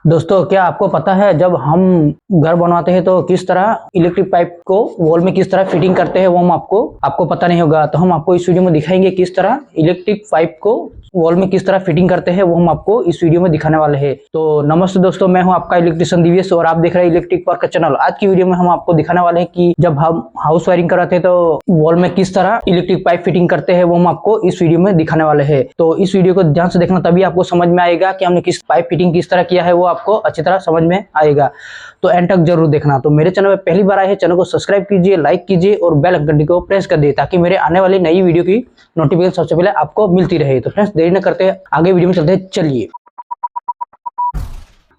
दोस्तों, क्या आपको पता है जब हम घर बनवाते हैं तो किस तरह इलेक्ट्रिक पाइप को वॉल में किस तरह फिटिंग करते हैं वो हम आपको पता नहीं होगा। तो हम आपको इस वीडियो में दिखाएंगे किस तरह इलेक्ट्रिक पाइप को वॉल में किस तरह फिटिंग करते हैं, वो हम आपको इस वीडियो में दिखाने वाले हैं। तो नमस्ते दोस्तों, मैं हूं आपका इलेक्ट्रिशियन दिव्येश और आप देख रहे हैं इलेक्ट्रिक वर्क का चैनल। आज की वीडियो में हम आपको दिखाने वाले हैं कि जब हम हाउस वायरिंग कराते हैं तो वॉल में किस तरह इलेक्ट्रिक पाइप फिटिंग करते हैं, वो हम आपको इस वीडियो में दिखाने वाले हैं। तो इस वीडियो को ध्यान से देखना, तभी आपको समझ में आएगा कि हमने किस पाइप फिटिंग किस तरह किया है, वो आपको अच्छी तरह समझ में आएगा। तो एंड तक जरूर देखना। तो मेरे चैनल में पहली बार आए हैं, चैनल को सब्सक्राइब कीजिए, लाइक कीजिए और बेल घंटी को प्रेस कर दिए ताकि मेरे आने वाली नई वीडियो की नोटिफिकेशन सबसे पहले आपको मिलती रहे। तो फ्रेंड्स, देरी न करते आगे वीडियो में चलते हैं, चलिए।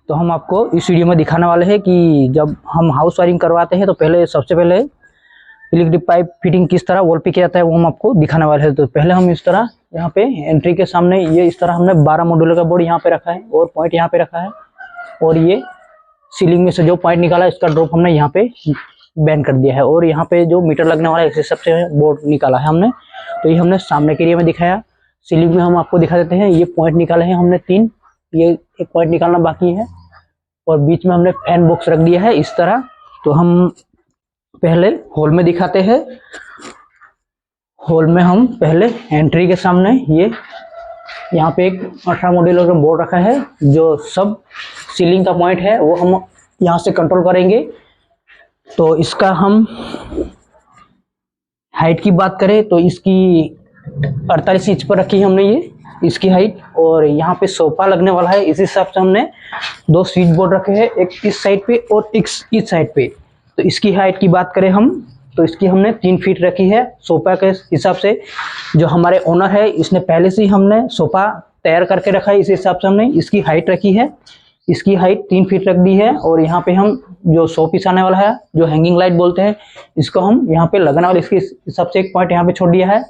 तो हम आपको इस वीडियो में दिखाने वाले हैं कि जब हम हाउस वायरिंग करवाते हैं तो सबसे पहले इलेक्ट्रिक पाइप फिटिंग किस तरह वॉल पे किया जाता है वो हम आपको दिखाने वाले हैं। तो पहले हम इस तरह यहाँ पे एंट्री के सामने ये इस तरह हमने 12 मॉड्यूलर का बोर्ड यहाँ पे रखा है और पॉइंट यहाँ पे रखा है, और ये सीलिंग में से जो पॉइंट निकाला है इसका ड्रॉप हमने यहाँ पे बैन कर दिया है, और यहाँ पे जो मीटर लगने वाला है इस हिसाब से बोर्ड निकाला है हमने। तो ये हमने सामने के एरिया में दिखाया। सीलिंग में हम आपको दिखा देते हैं, ये पॉइंट निकाले हैं हमने 3, ये एक पॉइंट निकालना बाकी है, और बीच में हमने फैन बॉक्स रख दिया है इस तरह। तो हम पहले हॉल में दिखाते हैं। हॉल में हम पहले एंट्री के सामने ये यहाँ पे एक 18 मॉड्यूलर का बोर्ड रखा है, जो सब सीलिंग का पॉइंट है वो हम यहाँ से कंट्रोल करेंगे। तो इसका हम हाइट की बात करें तो इसकी 48 इंच पर रखी है हमने ये इसकी हाइट, और यहाँ पे सोफा लगने वाला है, इस हिसाब से हमने 2 स्विच बोर्ड रखे हैं, एक इस साइड पे और एक इस साइड पे। तो इसकी हाइट की बात करें हम तो इसकी हमने 3 फीट रखी है सोफा के हिसाब से। जो हमारे ओनर है इसने पहले से ही हमने सोफा तैयार करके रखा है, इस हिसाब से हमने इसकी हाइट रखी है। इसकी हाइट 3 फीट रख दी है, और यहाँ पे हम जो शो पीस आने वाला है, जो हैंगिंग लाइट बोलते हैं, इसको हम यहाँ पे लगाने वाले इसके हिसाब से एक पॉइंट यहाँ पे छोड़ दिया है।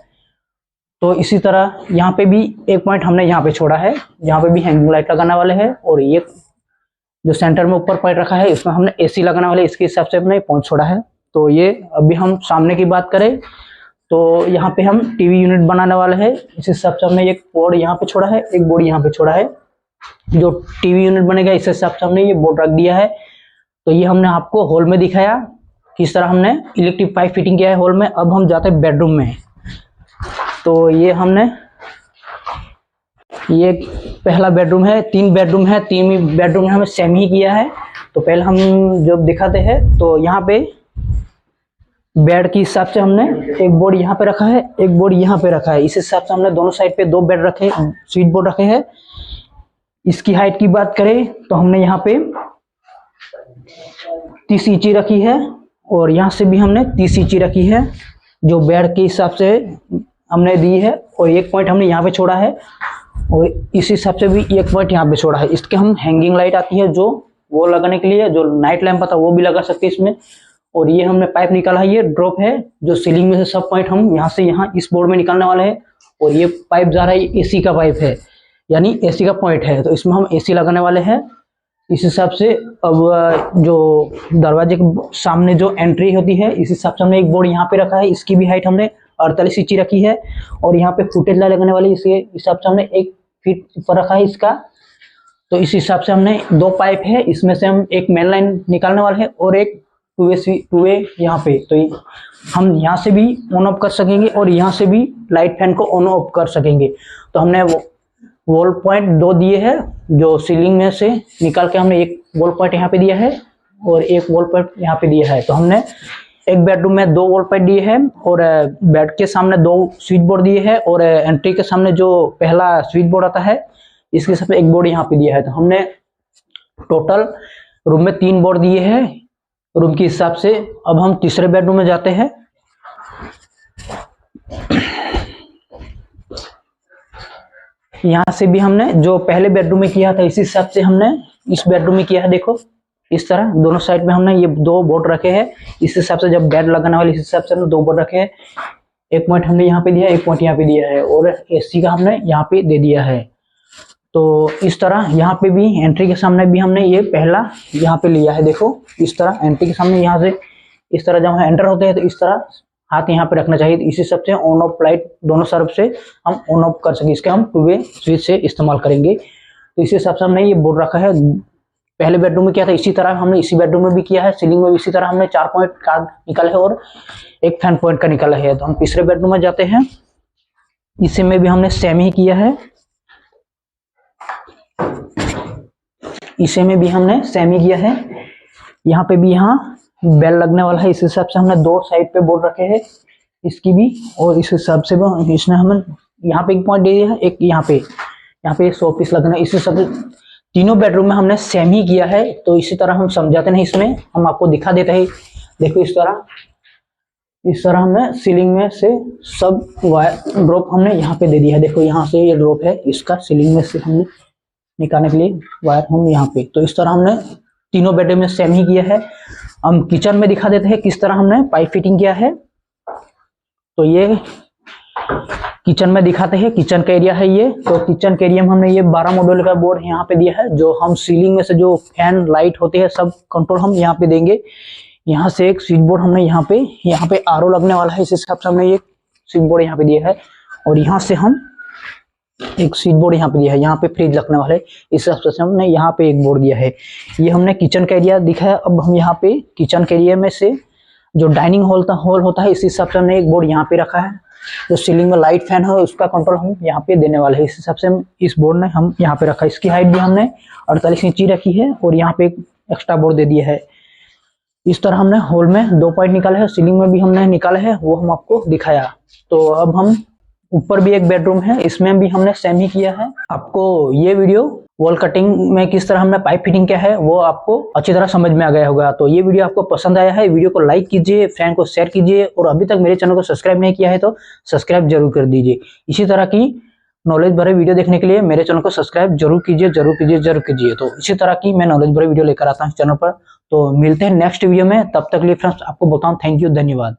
तो इसी तरह यहाँ पे भी एक पॉइंट हमने यहाँ पे छोड़ा है, यहाँ पे भी हैंगिंग लाइट लगाने वाले हैं। और ये जो सेंटर में ऊपर पॉइंट रखा है इसमें हमने एसी लगाने वाले, इसके हिसाब से हमने पॉइंट छोड़ा है। तो ये अभी हम सामने की बात करें तो यहाँ पे हम टीवी यूनिट बनाने वाले हैं, इस हिसाब से हमने एक बोर्ड यहाँ पे छोड़ा है, एक बोर्ड यहाँ पे छोड़ा है। जो टीवी यूनिट बनेगा इस हिसाब से हमने ये बोर्ड रख दिया है। तो ये हमने आपको हॉल में दिखाया किस तरह हमने इलेक्ट्रिक पाइप फिटिंग किया है हॉल में। अब हम जाते हैं बेडरूम में। तो ये हमने ये पहला बेडरूम है, 3 बेडरूम है, 3 बेडरूम में हमें सेम ही किया है। तो पहले हम जब दिखाते हैं तो यहाँ पे बेड के हिसाब से हमने एक बोर्ड यहाँ पे रखा है, एक बोर्ड यहाँ पे रखा है, इस हिसाब से हमने दोनों साइड पे 2 बेड रखे, स्विच बोर्ड रखे हैं। इसकी हाइट की बात करें तो हमने यहाँ पे 30 इंची रखी है, और यहाँ से भी हमने 30 इंची रखी है, जो बेड के हिसाब से हमने दी है। और एक पॉइंट हमने यहाँ पे छोड़ा है, और इस हिसाब से भी एक पॉइंट यहाँ पे छोड़ा है। इसके हम हैंगिंग लाइट आती है जो वो लगाने के लिए, जो नाइट लैंप आता है वो भी लगा सकते हैं इसमें। और ये हमने पाइप निकाला है, ये ड्रॉप है, जो सीलिंग में से सब पॉइंट हम यहाँ से यहाँ इस बोर्ड में निकालने वाले हैं। और ये पाइप जा रहा है, एसी का पाइप है, यानी एसी का पॉइंट है, तो इसमें हम एसी लगाने वाले हैं इस हिसाब से। अब जो दरवाजे के सामने जो एंट्री होती है इस हिसाब से हमने एक बोर्ड यहाँ पे रखा है, इसकी भी हाइट हमने 48 इंची रखी है। और यहाँ पे फुटेज लाइट लगने वाली इसके हिसाब से हमने 1 फीट ऊपर रखा है इसका। तो इस हिसाब से हमने 2 पाइप है, इसमें से हम एक मेन लाइन निकालने वाले हैं और एक टू वे यहाँ पे। तो हम यहाँ से भी ऑन ऑफ कर सकेंगे और यहाँ से भी लाइट फैन को ऑन ऑफ कर सकेंगे। तो हमने वॉल पॉइंट 2 दिए हैं, जो सीलिंग में से निकाल के हमने एक वॉल पॉइंट यहाँ पे दिया है और एक वॉल पॉइंट यहाँ पे दिया है। तो हमने एक बेडरूम में 2 वॉल पॉइंट दिए हैं, और बेड के सामने 2 स्विच बोर्ड दिए हैं, और एंट्री के सामने जो पहला स्विच बोर्ड आता है इसके सामने एक बोर्ड यहाँ पे दिया है। तो हमने टोटल रूम में 3 बोर्ड दिए हैं रूम के हिसाब से। अब हम तीसरे बेडरूम में जाते हैं। यहाँ से भी हमने जो पहले बेडरूम में किया था इसी हिसाब से हमने इस बेडरूम में किया है। देखो इस तरह दोनों साइड में हमने ये 2 बोर्ड रखे हैं, इस हिसाब से जब बेड लगाने वाले इस हिसाब से हमने 2 बोर्ड रखे हैं। एक पॉइंट हमने यहाँ पे दिया है, एक पॉइंट यहाँ पे दिया है, और एसी का हमने यहाँ पे दे दिया है। तो इस तरह यहाँ पे भी एंट्री के सामने भी हमने ये पहला यहाँ पे लिया है। देखो इस तरह एंट्री के सामने यहाँ से इस तरह जब हम एंटर होते हैं तो इस तरह हाथ यहाँ पे रखना चाहिए। इसी सब से ऑन ऑफ लाइट दोनों तरफ से हम ऑन ऑफ कर सकें, इसके हम 2 वे स्विच से इस्तेमाल करेंगे। तो इसी हिसाब से हमने ये बोर्ड रखा है पहले बेडरूम में किया था इसी तरह हमने इसी बेडरूम में भी किया है, सीलिंग में भी इसी तरह हमने 4 पॉइंट का निकाला है और एक फैन पॉइंट का निकाला है। तो हम तीसरे बेडरूम में जाते हैं, इसी में भी हमने सेम ही किया है, इसे में भी हमने सेम ही किया है। यहाँ पे भी यहाँ बेल लगने वाला है, इस हिसाब से हमने 2 साइड पे बोर्ड रखे हैं इसकी भी, और इस हिसाब से भी इसने हमें यहाँ पे एक पॉइंट दे दिया है, एक यहाँ पे 100 पीस लगना है। इस हिसाब से तीनों बेडरूम में हमने सेम ही किया है। तो इसी तरह हम समझाते नहीं, इसमें हम आपको दिखा देते हैं। देखो इस तरह हमने सीलिंग में से सब वायर ड्रॉप हमने यहाँ पे दे दिया है। देखो यहाँ से ये ड्रॉप है इसका, सीलिंग में से हमने निकालने के लिए वायर हम यहाँ पे। तो इस तरह हमने तीनों बेडरूम में सेम ही किया है। हम किचन में दिखा देते हैं किस तरह हमने पाइप फिटिंग किया है। तो ये किचन में दिखाते हैं, किचन का एरिया है ये। तो किचन के एरिया में हमने ये 12 मॉड्यूल का बोर्ड यहाँ पे दिया है, जो हम सीलिंग में से जो फैन लाइट होते हैं सब कंट्रोल हम यहाँ पे देंगे। यहाँ से एक स्विच बोर्ड हमने यहाँ पे आरओ लगने वाला है, इस हिसाब से हमने ये स्विच बोर्ड यहाँ पे दिया है। और यहाँ से हम एक स्विच बोर्ड यहाँ पे दिया है, यहाँ पे फ्रिज रखने वाले, इस हिसाब से हमने यहाँ पे एक बोर्ड दिया है। ये हमने किचन का एरिया दिखा है। अब हम यहाँ पे किचन के एरिया में से जो डाइनिंग हॉल होता है, इस हिसाब से हमने एक बोर्ड यहाँ पे रखा है। जो सीलिंग में लाइट फैन है उसका कंट्रोल हम यहाँ पे देने वाले हैं, इस हिसाब से हम इस बोर्ड ने हम यहाँ पे रखा है। इसकी हाइट भी हमने 48 इंची रखी है और यहाँ पे एक एक्स्ट्रा बोर्ड दे दिया है। इस तरह हमने हॉल में 2 पॉइंट निकाले हैं, सीलिंग में भी हमने निकाले हैं, वो हम आपको दिखाया। तो अब हम ऊपर भी एक बेडरूम है, इसमें भी हमने सेम ही किया है। आपको ये वीडियो वॉल कटिंग में किस तरह हमने पाइप फिटिंग किया है वो आपको अच्छी तरह समझ में आ गया होगा। तो ये वीडियो आपको पसंद आया है, वीडियो को लाइक कीजिए, फ्रेंड को शेयर कीजिए, और अभी तक मेरे चैनल को सब्सक्राइब नहीं किया है तो सब्सक्राइब जरूर कर दीजिए। इसी तरह की नॉलेज भरे वीडियो देखने के लिए मेरे चैनल को सब्सक्राइब जरूर कीजिए। तो इसी तरह की मैं नॉलेज भरे वीडियो लेकर आता हूँ चैनल पर। तो मिलते हैं नेक्स्ट वीडियो में, तब तक के लिए फ्रेंड्स आपको बताऊं थैंक यू, धन्यवाद।